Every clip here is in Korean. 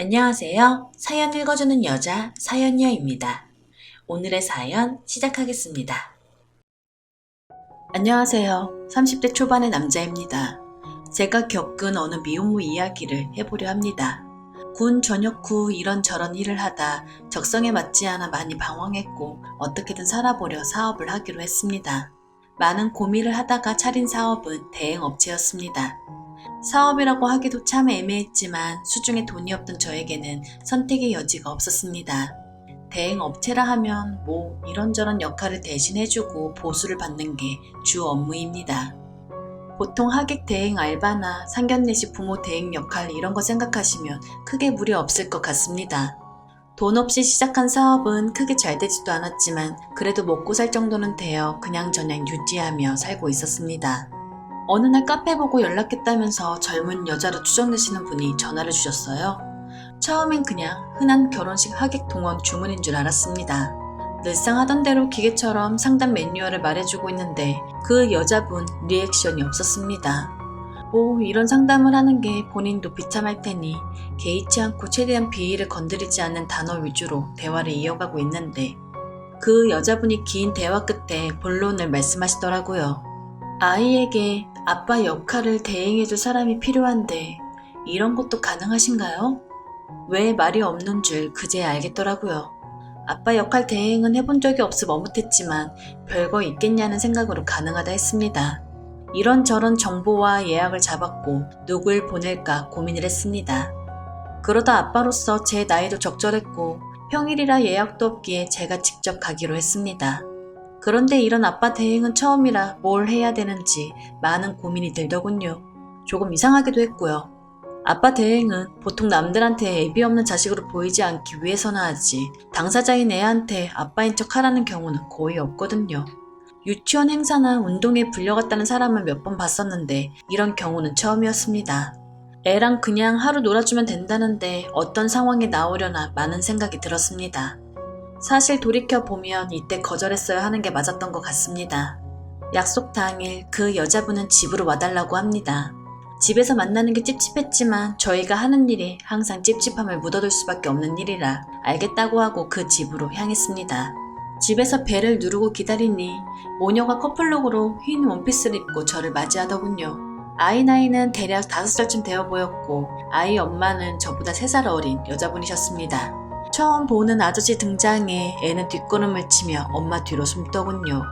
안녕하세요. 사연 읽어주는 여자 사연녀입니다. 오늘의 사연 시작하겠습니다. 안녕하세요. 30대 초반의 남자입니다. 제가 겪은 어느 미혼모 이야기를 해보려 합니다. 군 전역 후 이런저런 일을 하다 적성에 맞지 않아 많이 방황했고 어떻게든 살아보려 사업을 하기로 했습니다. 많은 고민을 하다가 차린 사업은 대행업체였습니다. 사업이라고 하기도 참 애매했지만 수중에 돈이 없던 저에게는 선택의 여지가 없었습니다. 대행업체라 하면 이런저런 역할을 대신해주고 보수를 받는 게 주 업무입니다. 보통 하객 대행 알바나 상견례식 부모 대행 역할 이런 거 생각하시면 크게 무리 없을 것 같습니다. 돈 없이 시작한 사업은 크게 잘 되지도 않았지만 그래도 먹고 살 정도는 되어 그냥저냥 유지하며 살고 있었습니다. 어느 날 카페 보고 연락했다면서 젊은 여자로 추정되시는 분이 전화를 주셨어요. 처음엔 그냥 흔한 결혼식 하객 동원 주문인 줄 알았습니다. 늘상 하던 대로 기계처럼 상담 매뉴얼을 말해주고 있는데 그 여자분 리액션이 없었습니다. 이런 상담을 하는 게 본인도 비참할 테니 개의치 않고 최대한 비위를 건드리지 않는 단어 위주로 대화를 이어가고 있는데 그 여자분이 긴 대화 끝에 본론을 말씀하시더라고요. 아이에게 아빠 역할을 대행해줄 사람이 필요한데 이런 것도 가능하신가요? 왜 말이 없는 줄 그제야 알겠더라고요. 아빠 역할 대행은 해본 적이 없어 머뭇했지만 별거 있겠냐는 생각으로 가능하다 했습니다. 이런저런 정보와 예약을 잡았고 누굴 보낼까 고민을 했습니다. 그러다 아빠로서 제 나이도 적절했고 평일이라 예약도 없기에 제가 직접 가기로 했습니다. 그런데 이런 아빠 대행은 처음이라 뭘 해야 되는지 많은 고민이 들더군요. 조금 이상하기도 했고요. 아빠 대행은 보통 남들한테 애비 없는 자식으로 보이지 않기 위해서나 하지 당사자인 애한테 아빠인 척 하라는 경우는 거의 없거든요. 유치원 행사나 운동회 불려갔다는 사람은 몇 번 봤었는데 이런 경우는 처음이었습니다. 애랑 그냥 하루 놀아주면 된다는데 어떤 상황이 나오려나 많은 생각이 들었습니다. 사실 돌이켜보면 이때 거절했어야 하는 게 맞았던 것 같습니다. 약속 당일 그 여자분은 집으로 와달라고 합니다. 집에서 만나는 게 찝찝했지만 저희가 하는 일이 항상 찝찝함을 묻어둘 수밖에 없는 일이라 알겠다고 하고 그 집으로 향했습니다. 집에서 벨을 누르고 기다리니 모녀가 커플룩으로 흰 원피스를 입고 저를 맞이하더군요. 아이 나이는 대략 5살쯤 되어 보였고 아이 엄마는 저보다 3살 어린 여자분이셨습니다. 처음 보는 아저씨 등장에 애는 뒷걸음을 치며 엄마 뒤로 숨더군요.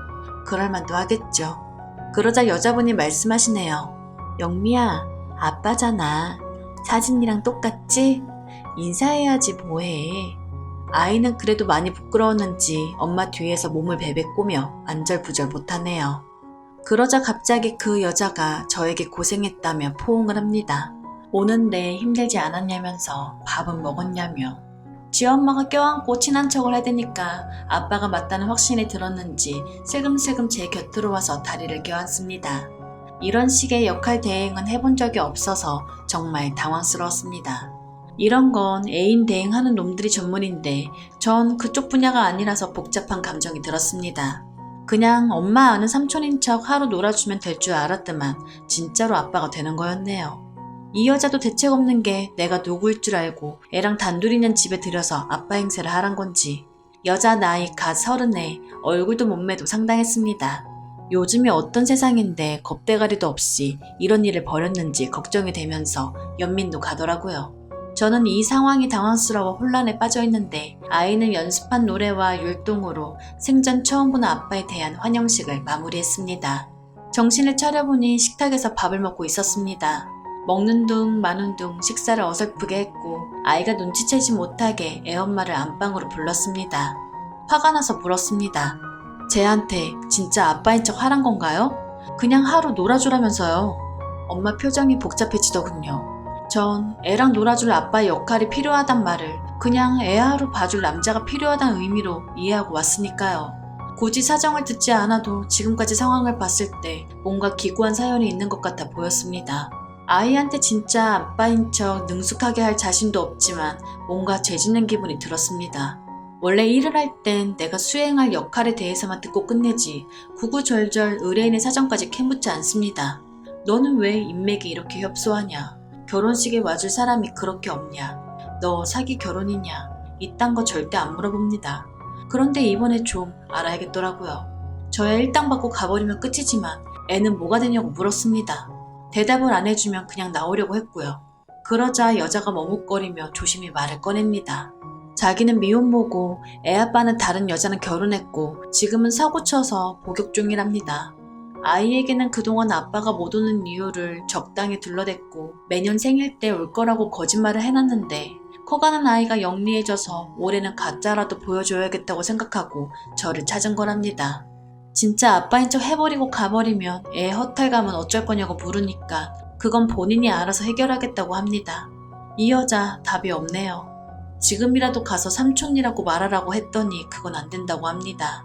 그럴만도 하겠죠. 그러자 여자분이 말씀하시네요. 영미야, 아빠잖아. 사진이랑 똑같지? 인사해야지 뭐해. 아이는 그래도 많이 부끄러웠는지 엄마 뒤에서 몸을 베베꼬며 안절부절 못하네요. 그러자 갑자기 그 여자가 저에게 고생했다며 포옹을 합니다. 오는데 힘들지 않았냐면서 밥은 먹었냐며. 지 엄마가 껴안고 친한 척을 하더니까 아빠가 맞다는 확신이 들었는지 슬금슬금 제 곁으로 와서 다리를 껴안습니다. 이런 식의 역할 대행은 해본 적이 없어서 정말 당황스러웠습니다. 이런 건 애인 대행하는 놈들이 전문인데 전 그쪽 분야가 아니라서 복잡한 감정이 들었습니다. 그냥 엄마 아는 삼촌인 척 하루 놀아주면 될 줄 알았더만 진짜로 아빠가 되는 거였네요. 이 여자도 대책 없는 게 내가 누구일 줄 알고 애랑 단둘이 있는 집에 들여서 아빠 행세를 하란 건지. 여자 나이 갓 30에 얼굴도 몸매도 상당했습니다. 요즘이 어떤 세상인데 겁대가리도 없이 이런 일을 벌였는지 걱정이 되면서 연민도 가더라고요. 저는 이 상황이 당황스러워 혼란에 빠져 있는데 아이는 연습한 노래와 율동으로 생전 처음 보는 아빠에 대한 환영식을 마무리했습니다. 정신을 차려보니 식탁에서 밥을 먹고 있었습니다. 먹는 둥 마는 둥 식사를 어설프게 했고 아이가 눈치채지 못하게 애엄마를 안방으로 불렀습니다. 화가 나서 물었습니다. 쟤한테 진짜 아빠인 척 하란 건가요? 그냥 하루 놀아주라면서요. 엄마 표정이 복잡해지더군요. 전 애랑 놀아줄 아빠의 역할이 필요하단 말을 그냥 애 하루 봐줄 남자가 필요하다는 의미로 이해하고 왔으니까요. 굳이 사정을 듣지 않아도 지금까지 상황을 봤을 때 뭔가 기구한 사연이 있는 것 같아 보였습니다. 아이한테 진짜 아빠인 척 능숙하게 할 자신도 없지만 뭔가 죄짓는 기분이 들었습니다. 원래 일을 할 땐 내가 수행할 역할에 대해서만 듣고 끝내지 구구절절 의뢰인의 사정까지 캐묻지 않습니다. 너는 왜 인맥이 이렇게 협소하냐? 결혼식에 와줄 사람이 그렇게 없냐? 너 사기 결혼이냐? 이딴 거 절대 안 물어봅니다. 그런데 이번에 좀 알아야겠더라고요. 저야 일당 받고 가버리면 끝이지만 애는 뭐가 되냐고 물었습니다. 대답을 안 해주면 그냥 나오려고 했고요. 그러자 여자가 머뭇거리며 조심히 말을 꺼냅니다. 자기는 미혼모고 애 아빠는 다른 여자는 결혼했고 지금은 사고쳐서 복역 중이랍니다. 아이에게는 그동안 아빠가 못 오는 이유를 적당히 둘러댔고 매년 생일 때 올 거라고 거짓말을 해놨는데 커가는 아이가 영리해져서 올해는 가짜라도 보여줘야겠다고 생각하고 저를 찾은 거랍니다. 진짜 아빠인 척 해버리고 가버리면 애 허탈감은 어쩔 거냐고 물으니까 그건 본인이 알아서 해결하겠다고 합니다. 이 여자 답이 없네요. 지금이라도 가서 삼촌이라고 말하라고 했더니 그건 안 된다고 합니다.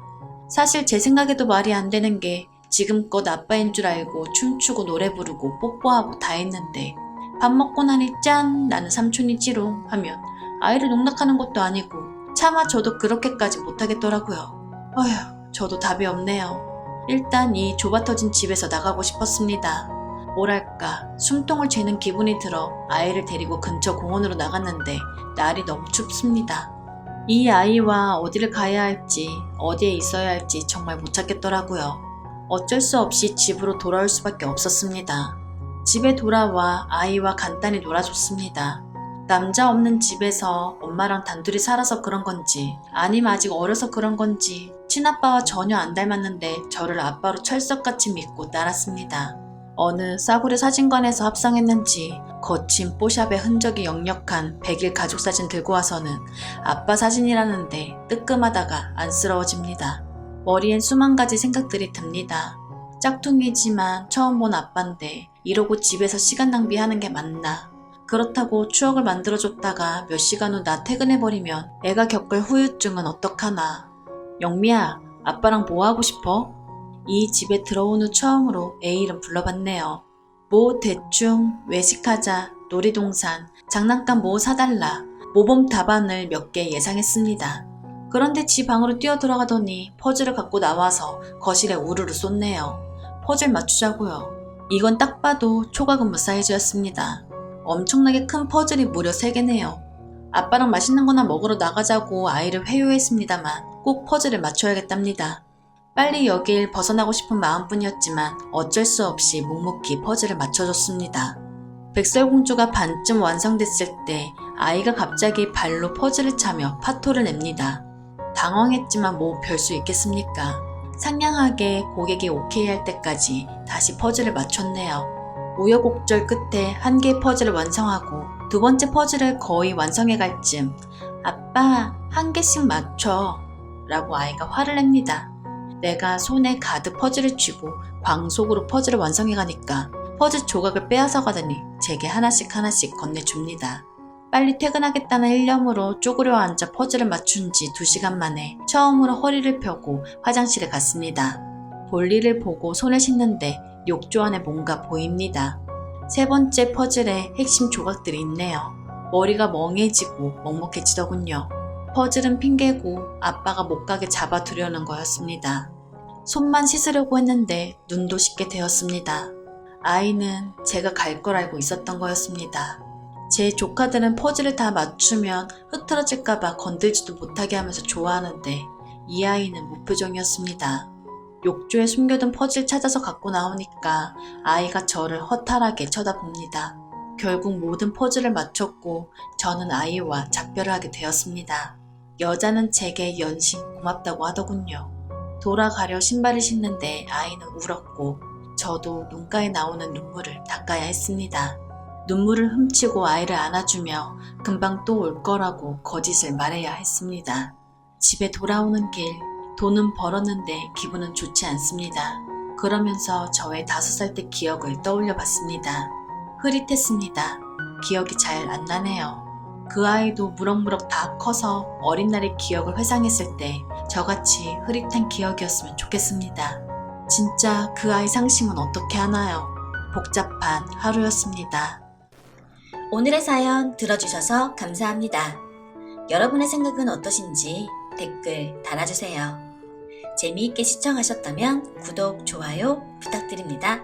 사실 제 생각에도 말이 안 되는 게 지금껏 아빠인 줄 알고 춤추고 노래 부르고 뽀뽀하고 다 했는데 밥 먹고 나니 짠 나는 삼촌이지롱 하면 아이를 농락하는 것도 아니고 차마 저도 그렇게까지 못하겠더라고요. 어휴, 저도 답이 없네요. 일단 이 좁아터진 집에서 나가고 싶었습니다. 뭐랄까 숨통을 죄는 기분이 들어 아이를 데리고 근처 공원으로 나갔는데 날이 너무 춥습니다. 이 아이와 어디를 가야 할지 어디에 있어야 할지 정말 못 찾겠더라고요. 어쩔 수 없이 집으로 돌아올 수밖에 없었습니다. 집에 돌아와 아이와 간단히 놀아줬습니다. 남자 없는 집에서 엄마랑 단둘이 살아서 그런 건지 아니면 아직 어려서 그런 건지 친아빠와 전혀 안 닮았는데 저를 아빠로 철석같이 믿고 따랐습니다. 어느 싸구려 사진관에서 합성했는지 거친 뽀샵의 흔적이 역력한 100일 가족사진 들고 와서는 아빠 사진이라는데 뜨끔하다가 안쓰러워집니다. 머리엔 수만 가지 생각들이 듭니다. 짝퉁이지만 처음 본 아빠인데 이러고 집에서 시간 낭비하는 게 맞나? 그렇다고 추억을 만들어줬다가 몇 시간 후 나 퇴근해버리면 애가 겪을 후유증은 어떡하나? 영미야, 아빠랑 뭐 하고 싶어? 이 집에 들어온 후 처음으로 애 이름 불러봤네요. 뭐 대충 외식하자, 놀이동산, 장난감 뭐 사달라, 모범 답안을 몇 개 예상했습니다. 그런데 지 방으로 뛰어 들어가더니 퍼즐을 갖고 나와서 거실에 우르르 쏟네요. 퍼즐 맞추자고요. 이건 딱 봐도 초과근무 사이즈였습니다. 엄청나게 큰 퍼즐이 무려 3개네요. 아빠랑 맛있는 거나 먹으러 나가자고 아이를 회유했습니다만 꼭 퍼즐을 맞춰야겠답니다. 빨리 여길 벗어나고 싶은 마음뿐이었지만 어쩔 수 없이 묵묵히 퍼즐을 맞춰줬습니다. 백설공주가 반쯤 완성됐을 때 아이가 갑자기 발로 퍼즐을 차며 파토를 냅니다. 당황했지만 뭐 별 수 있겠습니까? 상냥하게 고객이 오케이 할 때까지 다시 퍼즐을 맞췄네요. 우여곡절 끝에 한 개의 퍼즐을 완성하고 두 번째 퍼즐을 거의 완성해갈 쯤 아빠 한 개씩 맞춰 라고 아이가 화를 냅니다. 내가 손에 가득 퍼즐을 쥐고 광속으로 퍼즐을 완성해가니까 퍼즐 조각을 빼앗아 가더니 제게 하나씩 건네줍니다. 빨리 퇴근하겠다는 일념으로 쪼그려 앉아 퍼즐을 맞춘 지 2시간 만에 처음으로 허리를 펴고 화장실에 갔습니다. 볼일을 보고 손을 씻는데 욕조 안에 뭔가 보입니다. 3번째 퍼즐에 핵심 조각들이 있네요. 머리가 멍해지고 먹먹해지더군요. 퍼즐은 핑계고 아빠가 못 가게 잡아두려는 거였습니다. 손만 씻으려고 했는데 눈도 씻게 되었습니다. 아이는 제가 갈 걸 알고 있었던 거였습니다. 제 조카들은 퍼즐을 다 맞추면 흐트러질까봐 건들지도 못하게 하면서 좋아하는데 이 아이는 무표정이었습니다. 욕조에 숨겨둔 퍼즐 찾아서 갖고 나오니까 아이가 저를 허탈하게 쳐다봅니다. 결국 모든 퍼즐을 맞췄고 저는 아이와 작별을 하게 되었습니다. 여자는 제게 연신 고맙다고 하더군요. 돌아가려 신발을 신는데 아이는 울었고 저도 눈가에 나오는 눈물을 닦아야 했습니다. 눈물을 훔치고 아이를 안아주며 금방 또 올 거라고 거짓을 말해야 했습니다. 집에 돌아오는 길, 돈은 벌었는데 기분은 좋지 않습니다. 그러면서 저의 5살 때 기억을 떠올려 봤습니다. 흐릿했습니다. 기억이 잘 안 나네요. 그 아이도 무럭무럭 다 커서 어린 날의 기억을 회상했을 때 저같이 흐릿한 기억이었으면 좋겠습니다. 진짜 그 아이 상심은 어떻게 하나요? 복잡한 하루였습니다. 오늘의 사연 들어주셔서 감사합니다. 여러분의 생각은 어떠신지 댓글 달아주세요. 재미있게 시청하셨다면 구독, 좋아요 부탁드립니다.